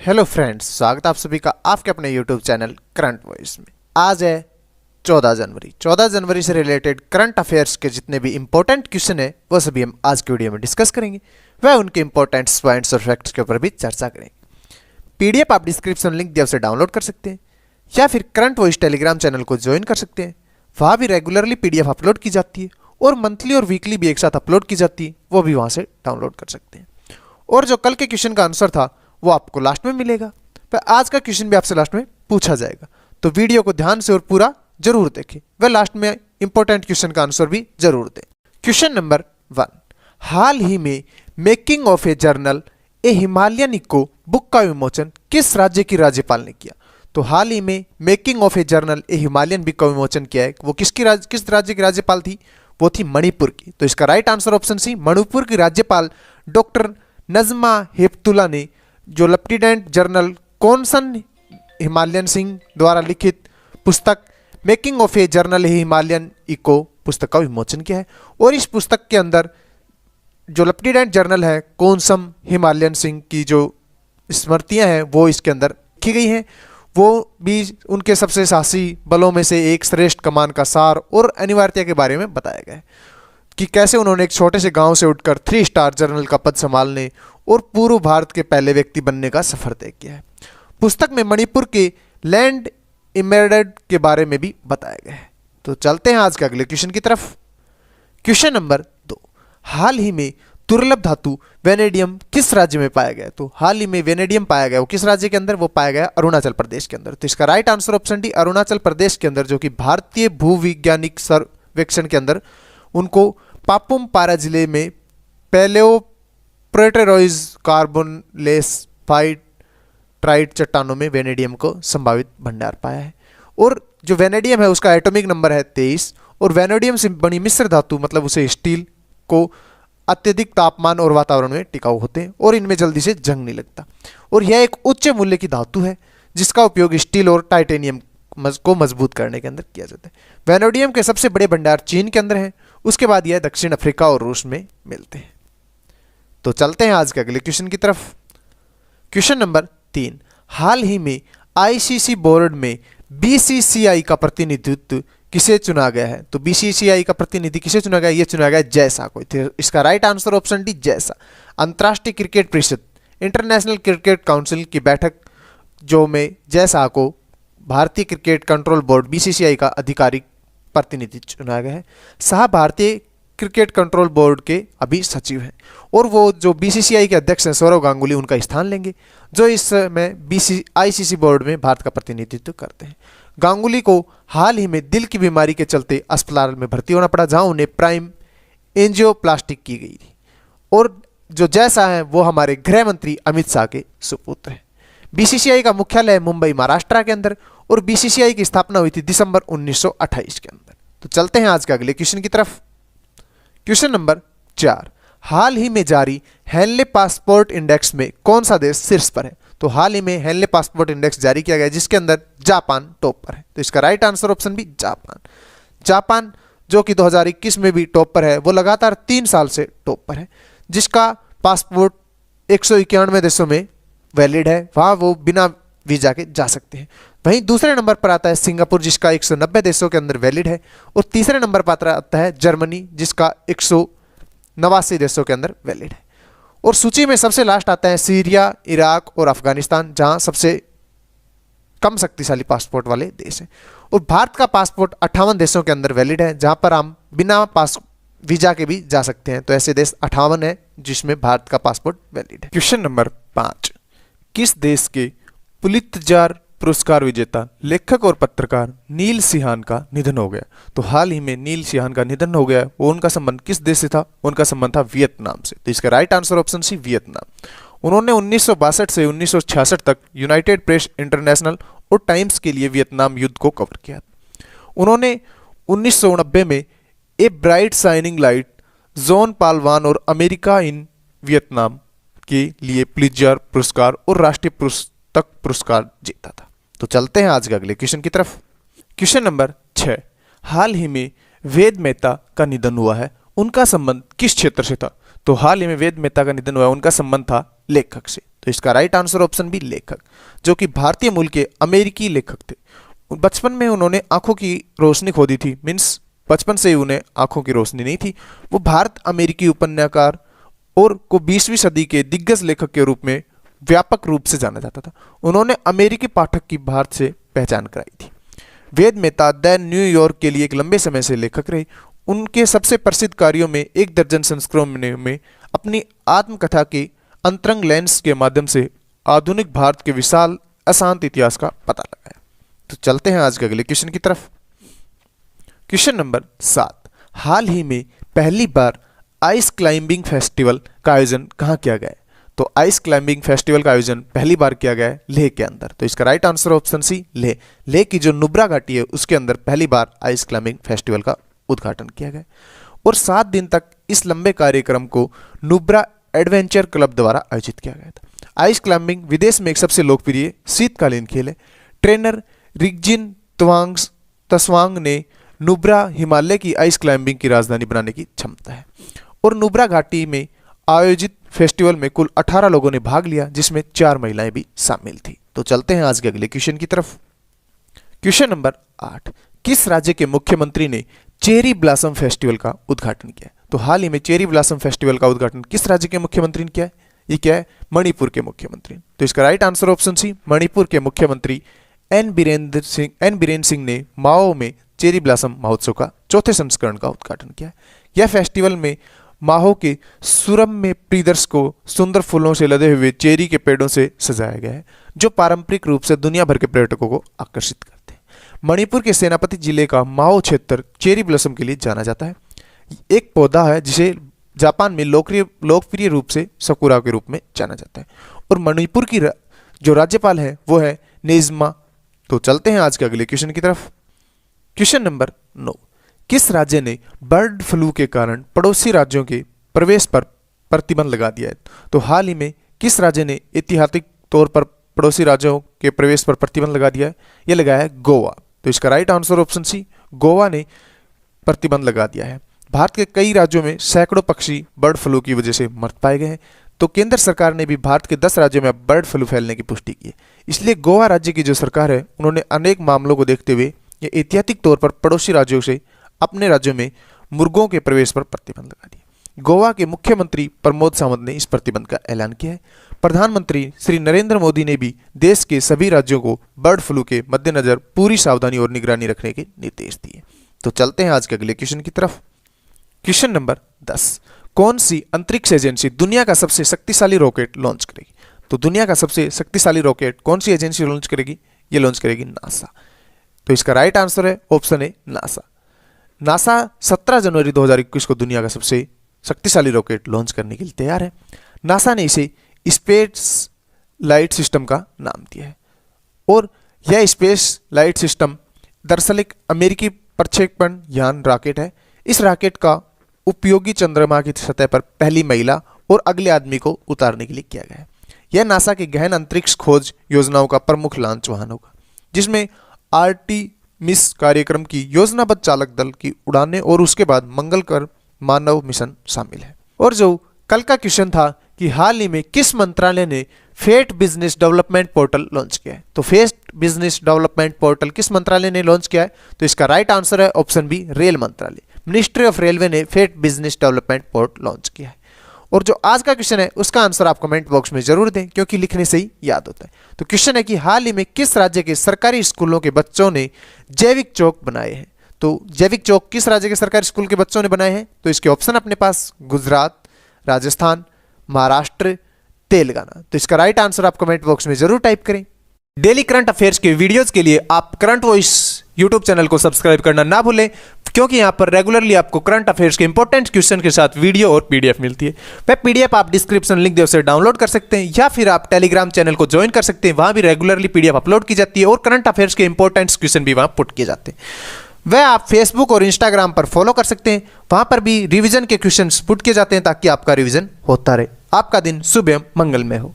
Hello friends, स्वागत है आप सभी का आपके अपने यूट्यूब चैनल करंट वॉइस में। आज है 14 जनवरी। 14 जनवरी से रिलेटेड करंट अफेयर्स के जितने भी इंपॉर्टेंट क्वेश्चन है वो सभी हम आज की वीडियो में डिस्कस करेंगे। वह उनके इंपॉर्टेंट पॉइंट्स और फैक्ट्स के ऊपर भी चर्चा करेंगे। पीडीएफ आप डिस्क्रिप्शन लिंक दिया उसे डाउनलोड कर सकते हैं या फिर करंट वॉइस टेलीग्राम चैनल को ज्वाइन कर सकते हैं। वहाँ भी रेगुलरली पीडीएफ अपलोड की जाती है और मंथली और वीकली भी एक साथ अपलोड की जाती है, वो भी वहाँ से डाउनलोड कर सकते हैं। और जो कल के क्वेश्चन का आंसर था वो आपको लास्ट में मिलेगा, पर आज का क्वेश्चन भी आपसे लास्ट में पूछा जाएगा, तो वीडियो को ध्यान से और पूरा जरूर देखें। वह लास्ट में इंपॉर्टेंट क्वेश्चन का आंसर भी जरूर दें। क्वेश्चन नंबर 1, हाल ही में making of a journal a Himalayan echo book का विमोचन किस राज्य की राज्यपाल ने किया? तो हाल ही में making of a journal a Himalayan book का विमोचन किया है, वो किस राज्य की राज्यपाल थी? वो थी मणिपुर की। तो इसका right answer option C, Manipur की राज्यपाल डॉक्टर नजमा हेपतुल्ला ने जो लेफ्टिनेंट जनरल कॉन्सन हिमालयन सिंह द्वारा लिखित पुस्तक making of a journal Himalayan echo पुस्तक का विमोचन किया है। और इस पुस्तक के अंदर जो लेफ्टिनेंट जनरल है कॉन्सन हिमालयन सिंह की जो स्मृतियां हैं वो इसके अंदर लिखी गई हैं। वो भी उनके सबसे साहसी बलों में से एक श्रेष्ठ कमान का सार और अनिवार्यता के बारे में बताया गया है कि कैसे उन्होंने एक छोटे से गांव से उठकर 3 स्टार जनरल का पद संभालने और पूर्व भारत के पहले व्यक्ति बनने का सफर तय किया है। पुस्तक में मणिपुर के लैंड इमेरडेड के बारे में भी बताया गया है। तो चलते हैं आज के अगले क्वेश्चन की तरफ। क्वेश्चन नंबर 2, हाल ही में दुर्लभ धातु वेनेडियम किस राज्य में पाया गया? तो हाल ही में वेनेडियम पाया गया, वो किस राज्य के अंदर? वो पाया गया अरुणाचल प्रदेश के अंदर। तो इसका right answer option D, Arunachal Pradesh के अंदर, जो कि भारतीय भूविज्ञानिक सर्वेक्षण के अंदर उनको पापुम पारा जिले में पैलेओप्रोटेरोइज कार्बोनलेस फाइट ट्राइट चट्टानों में वेनेडियम को संभावित भंडार पाया है। और जो वेनेडियम है उसका एटॉमिक नंबर है 23 और वेनेडियम से बनी मिश्र धातु मतलब उसे स्टील को अत्यधिक तापमान और वातावरण में टिकाऊ होते हैं और इनमें जल्दी से जंग नहीं लगता। और यह एक उच्च मूल्य की धातु है जिसका उपयोग स्टील और टाइटेनियम को मजबूत करने के अंदर किया जाता है। वेनेडियम के सबसे बड़े भंडार चीन के अंदर हैं, उसके बाद यह दक्षिण अफ्रीका और रूस में मिलते हैं। तो चलते हैं आज के अगले क्वेश्चन की तरफ। क्वेश्चन नंबर 3, हाल ही में आईसीसी बोर्ड में बीसीसीआई का प्रतिनिधित्व किसे चुना गया है? तो बीसीसीआई का प्रतिनिधि किसे चुना गया? ये चुना गया जैसा कोई। तो इसका राइट आंसर ऑप्शन डी, जैसा। अंतर्राष्ट्रीय क्रिकेट परिषद इंटरनेशनल क्रिकेट काउंसिल की बैठक जो में जैसा को भारतीय क्रिकेट कंट्रोल बोर्ड बीसीसीआई का आधिकारिक प्रतिनिधि चुना गया है। सह भारतीय क्रिकेट कंट्रोल बोर्ड के अभी सचिव हैं और वो जो बीसीसीआई के अध्यक्ष हैं सौरव गांगुली उनका स्थान लेंगे, जो इस समय आईसीसी बोर्ड में भारत का प्रतिनिधित्व करते हैं। गांगुली को हाल ही में दिल की बीमारी के चलते अस्पताल में भर्ती होना पड़ा, जहां उन्हें प्राइम एंजियोप्लास्टिक की गई थी। और जो जैसा है वो हमारे गृह मंत्री अमित शाह के सुपुत्र हैं। बीसीसीआई का मुख्यालय मुंबई महाराष्ट्र के अंदर और बीसीसीआई की स्थापना हुई थी दिसंबर 1928 के अंदर। तो चलते हैं आज के अगले क्वेश्चन की तरफ। क्वेश्चन नंबर 4, हाल ही में जारी हेनले पासपोर्ट इंडेक्स में कौन सा देश शीर्ष पर है? तो हाल ही में हेनले पासपोर्ट इंडेक्स जारी किया गया जिसके अंदर जापान टॉप पर है। तो इसका राइट आंसर ऑप्शन भी जापान। जापान जो कि 2021 में भी टॉप पर है, वो लगातार 3 साल से टॉप पर है, जिसका पासपोर्ट 191 देशों में वैलिड है, वहाँ वो बिना वीजा के जा सकते हैं। वहीं दूसरे नंबर पर आता है सिंगापुर जिसका 190 देशों के अंदर वैलिड है। और तीसरे नंबर पर आता है जर्मनी जिसका 189 देशों के अंदर वैलिड है। और सूची में सबसे लास्ट आता है सीरिया, इराक और अफगानिस्तान, जहां सबसे कम शक्तिशाली पासपोर्ट वाले देश हैं। और भारत का पासपोर्ट 58 देशों के अंदर वैलिड है, जहां पर हम बिना वीजा के भी जा सकते हैं। तो ऐसे देश 58 है जिसमें भारत का पासपोर्ट वैलिड है। क्वेश्चन नंबर 5, किस देश के पुलित्जर पुरस्कार विजेता लेखक और पत्रकार नील सिहान का निधन हो गया? तो हाल ही में नील सिहान का निधन हो गया। वो उनका संबंध किस देश से था? उनका संबंध था वियतनाम से। तो इसका right answer option C, Vietnam. उन्होंने 1962 से 1966 तक यूनाइटेड प्रेस इंटरनेशनल और टाइम्स के लिए वियतनाम युद्ध को कवर किया। उन्होंने 1990 में a bright shining light, John Paul Vann और अमेरिका इन वियतनाम के लिए पुलित्जर पुरस्कार और राष्ट्रीय पुस्तक पुरस्कार जीता था। तो चलते हैं आज के अगले क्वेश्चन की तरफ। क्वेश्चन नंबर 6, हाल ही में वेद मेहता का निधन हुआ है, उनका संबंध किस क्षेत्र से था? तो हाल ही में वेद मेहता का निधन हुआ है, उनका संबंध था लेखक से। तो इसका राइट आंसर ऑप्शन बी लेखक, जो कि भारतीय मूल के अमेरिकी लेखक थे। बचपन में उन्होंने आंखों की रोशनी खो दी थी, मीन्स बचपन से ही उन्हें आंखों की रोशनी नहीं थी। वो भारत अमेरिकी उपन्यासकार और को 20वीं सदी के दिग्गज लेखक के रूप में व्यापक रूप से जाना जाता था। उन्होंने अमेरिकी पाठक की भारत से पहचान कराई थी। वेद मेहता द न्यूयॉर्क के लिए एक लंबे समय से लेखक रहे। उनके सबसे प्रसिद्ध कार्यों में 1 दर्जन संस्करणों में अपनी आत्मकथा के अंतरंग लेंस के माध्यम से आधुनिक भारत के विशाल अशांत इतिहास का पता लगाया। तो चलते हैं आज के अगले क्वेश्चन की तरफ। क्वेश्चन नंबर 7, हाल ही में पहली बार आइस क्लाइंबिंग फेस्टिवल का आयोजन कहाँ किया गया है? तो आइस क्लाइंबिंग फेस्टिवल का आयोजन पहली बार किया गया है लेह के अंदर। तो इसका right answer option C Leh. Leh की जो नुब्रा घाटी है उसके अंदर पहली बार आइस क्लाइंबिंग फेस्टिवल का उद्घाटन किया गया और 7 दिन तक इस लंबे कार्यक्रम को नुब्रा एडवेंचर क्लब द्वारा आयोजित किया गया था। आइस क्लाइंबिंग विदेश में एक सबसे लोकप्रिय शीतकालीन खेल है। ट्रेनर रिगजिन तस्वांग ने नुब्रा हिमालय की आइस क्लाइंबिंग की राजधानी बनाने की क्षमता है और नुब्रा घाटी में आयोजित फेस्टिवल में कुल 18 लोगों ने भाग लिया, जिसमें 4 महिलाएं भी शामिल थी। तो चलते हैं आज के अगले क्वेश्चन की तरफ। क्वेश्चन नंबर 8, किस राज्य के मुख्यमंत्री ने चेरी ब्लॉसम फेस्टिवल का उद्घाटन किया? तो हाल ही में चेरी ब्लॉसम फेस्टिवल का उद्घाटन किस राज्य के मुख्यमंत्री ने किया है? ये क्या है? मणिपुर के मुख्यमंत्री। तो इसका right answer option C Manipur के मुख्यमंत्री एन बीरेन सिंह ने माओ में चेरी ब्लॉसम महोत्सव का 4थे संस्करण का उद्घाटन किया। यह फेस्टिवल में माहो के सुरम में परिदर्श को सुंदर फूलों से लदे हुए चेरी के पेड़ों से सजाया गया है, जो पारंपरिक रूप से दुनिया भर के पर्यटकों को आकर्षित करते हैं। मणिपुर के सेनापति जिले का माओ क्षेत्र चेरी ब्लॉसम के लिए जाना जाता है। एक पौधा है जिसे जापान में लोकप्रिय रूप से सकुरा के रूप में जाना जाता है और मणिपुर की जो राज्यपाल है वो है नेजमा। तो चलते हैं आज के अगले क्वेश्चन की तरफ। क्वेश्चन नंबर 9, किस राज्य ने बर्ड फ्लू के कारण पड़ोसी राज्यों के प्रवेश पर प्रतिबंध लगा दिया है? तो हाल ही में किस राज्य ने ऐतिहासिक तौर पर पड़ोसी राज्यों के प्रवेश पर प्रतिबंध लगा दिया है? यह लगाया है गोवा। तो इसका right answer option C Goa ने प्रतिबंध लगा दिया है। भारत के कई राज्यों में सैकड़ों पक्षी बर्ड फ्लू की वजह से मर पाए गए हैं। तो केंद्र सरकार ने भी भारत के 10 राज्यों में बर्ड फ्लू फैलने की पुष्टि की है। इसलिए गोवा राज्य की जो सरकार है उन्होंने अनेक मामलों को देखते हुए ये ऐतिहासिक तौर पर पड़ोसी राज्यों से अपने राज्यों में मुर्गों के प्रवेश पर प्रतिबंध लगा दिया। गोवा के मुख्यमंत्री प्रमोद सावंत ने इस प्रतिबंध का ऐलान किया है। प्रधानमंत्री श्री नरेंद्र मोदी ने भी देश के सभी राज्यों को बर्ड फ्लू के मद्देनजर पूरी सावधानी और निगरानी रखने के निर्देश दिए। तो चलते हैं आज के अगले क्वेश्चन की तरफ। क्वेश्चन नंबर 10, कौन सी अंतरिक्ष एजेंसी दुनिया का सबसे शक्तिशाली रॉकेट लॉन्च करेगी? तो दुनिया का सबसे शक्तिशाली रॉकेट कौन सी एजेंसी लॉन्च करेगी? ये लॉन्च करेगी नासा। तो इसका राइट आंसर है ऑप्शन ए नासा। नासा 17 जनवरी 2021 को दुनिया का सबसे शक्तिशाली रॉकेट लॉन्च करने के लिए तैयार है। नासा ने इसे स्पेस लाइट सिस्टम का नाम दिया है और यह स्पेस लाइट सिस्टम दरअसल एक अमेरिकी प्रक्षेपण यान रॉकेट है। इस रॉकेट का उपयोगी चंद्रमा की सतह पर पहली महिला और अगले आदमी को उतारने के लिए किया गया है। यह नासा के गहन अंतरिक्ष खोज योजनाओं का प्रमुख लॉन्च वाहन होगा, जिसमें आर्टेमिस कार्यक्रम की योजनाबद्ध चालक दल की उड़ानें और उसके बाद मंगल पर मानव मिशन शामिल है। और जो कल का क्वेश्चन था कि हाल ही में किस मंत्रालय ने freight business development portal launch किया है? तो फेट बिजनेस डेवलपमेंट पोर्टल किस मंत्रालय ने लॉन्च किया है? तो इसका राइट आंसर है ऑप्शन बी रेल मंत्रालय। मिनिस्ट्री ऑफ रेलवे ने freight business development portal launch किया है। और जो आज का क्वेश्चन है उसका आंसर आप कमेंट बॉक्स में जरूर दें, क्योंकि लिखने से ही याद होता है। तो क्वेश्चन है कि हाल ही में किस राज्य के सरकारी स्कूलों के बच्चों ने जैविक चौक बनाए हैं? तो जैविक चौक किस राज्य के सरकारी स्कूल के बच्चों ने बनाए हैं? तो इसके ऑप्शन अपने पास गुजरात, राजस्थान, महाराष्ट्र, तेलंगाना। तो इसका राइट आंसर आप कमेंट बॉक्स में जरूर टाइप करें। डेली करंट अफेयर्स के वीडियोस के लिए आप करंट वॉइस यूट्यूब चैनल को सब्सक्राइब करना ना भूलें, क्योंकि यहां पर रेगुलरली आपको करंट अफेयर्स के इंपॉर्टेंट क्वेश्चन के साथ वीडियो और पीडीएफ मिलती है। वह पीडीएफ आप डिस्क्रिप्शन लिंक दे उसे डाउनलोड कर सकते हैं, या फिर आप टेलीग्राम चैनल को ज्वाइन कर सकते हैं। वहां भी रेगुलरली पीडीएफ अपलोड की जाती है और करंट अफेयर्स के इंपॉर्टेंट क्वेश्चन भी वहां पुट किए जाते हैं। वह आप फेसबुक और इंस्टाग्राम पर फॉलो कर सकते हैं, वहां पर भी रिवीजन के क्वेश्चन पुट किए जाते हैं ताकि आपका रिवीजन होता रहे। आपका दिन शुभ एवं मंगलमय हो।